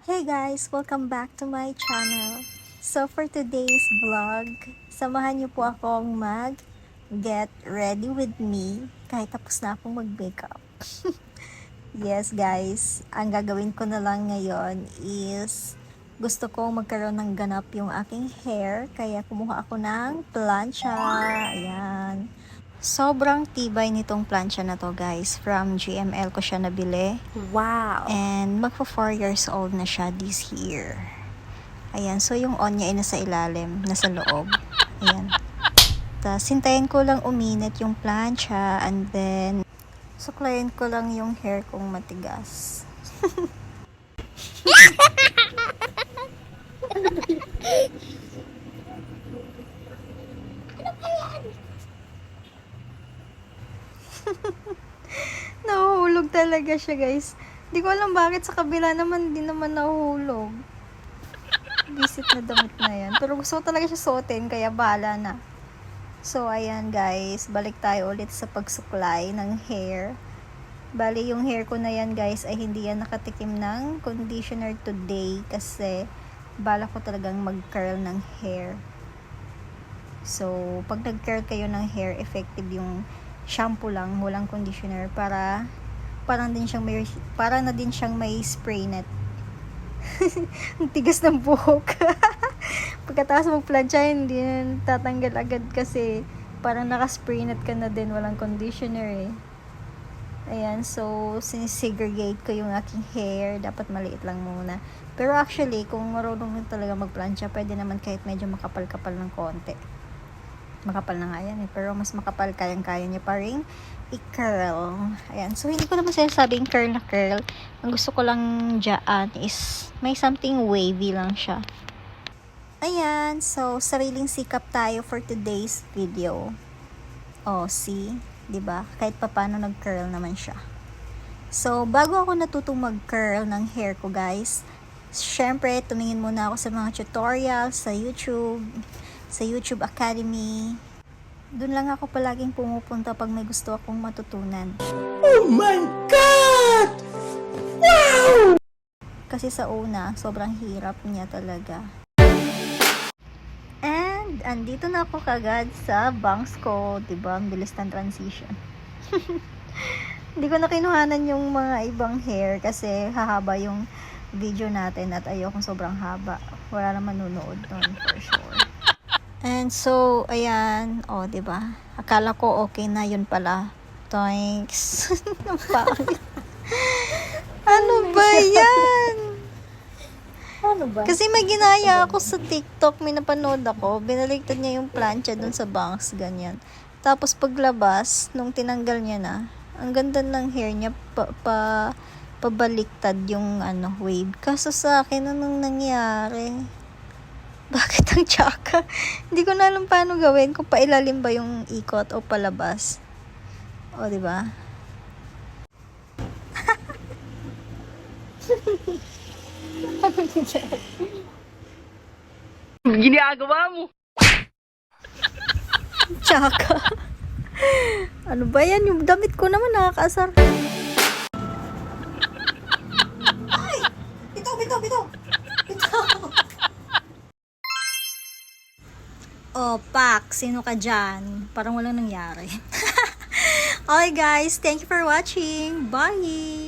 Hey guys! Welcome back to my channel. So for today's vlog, samahan niyo po akong get ready with me kahit tapos na akong mag-makeup. Yes guys, ang gagawin ko na lang ngayon is gusto kong magkaroon ng ganap yung aking hair, kaya kumuha ako ng plancha. Ayan. Sobrang tibay nitong plancha na to guys. From GML ko siya nabili. Wow! And magpo 4 years old na siya this year. Ayan, so yung on niya ay nasa ilalim, nasa loob. Ayan. Tapos hintayin ko lang uminit yung plancha and then suklayin ko lang yung hair kong matigas. Nahuhulog talaga siya guys. Di ko alam bakit sa kabila naman di naman nahuhulog. Visit na damit na yan. Pero gusto ko talaga siya suotin kaya bahala na. So ayan guys, balik tayo ulit sa pagsuklay ng hair. Bali yung hair ko na yan guys ay hindi yan nakatikim ng conditioner today kasi bala ko talagang mag-curl ng hair. So pag nag-curl kayo ng hair, effective yung shampoo lang, walang conditioner para na din siyang may spray net. Ang tigas ng buhok. Pagkatapos mag-plancha, hindi na tatanggal agad kasi parang naka-spray net ka na din, walang conditioner eh. Ayan, so sinisegregate ko yung aking hair, dapat maliit lang muna. Pero actually, kung marunong talaga mag-plancha, pwede naman kahit medyo makapal-kapal ng konti. Makapal na nga yan eh, pero mas makapal, kayang-kaya niya pa rin i-curl. Ayan, so hindi ko naman sinasabing curl na curl. Ang gusto ko lang dyan is may something wavy lang siya. Ayan, so sariling sikap tayo for today's video. Oh, see? Diba? Kahit papano nag-curl naman siya. So, bago ako natutong mag-curl ng hair ko guys, syempre tumingin muna ako sa mga tutorials sa YouTube Academy. Doon lang ako palaging pumupunta pag may gusto akong matutunan. Oh my God! Wow! Kasi sa una, sobrang hirap niya talaga. And, andito na ako kagad sa bangs ko. Diba? Ang bilis ng transition. Hindi ko na kinuhanan yung mga ibang hair kasi hahaba yung video natin at ayokong sobrang haba. Wala naman nunood nun for sure. And so, ayan, oh, 'di ba? Akala ko okay na 'yun pala. Thanks. Ano ba 'yan? Ano ba? Kasi may ginaya ako sa TikTok, may napanood ako. Binaligtad niya yung plancha dun sa bangs, ganyan. Tapos paglabas, nung tinanggal niya na, ang ganda ng hair niya, pabaliktad yung wave. Kaso sa akin, anong nangyari? Bakit ang tsaka? Hindi ko na alam paano gawin, kung pailalim ba yung ikot o palabas. O, diba? Ginagawa mo! Tsaka. Ano ba yan? Yung damit ko naman nakakaasar. Ay! Bitaw! Oh, Pak, sino ka dyan? Parang walang nangyari. Okay guys, thank you for watching. Bye!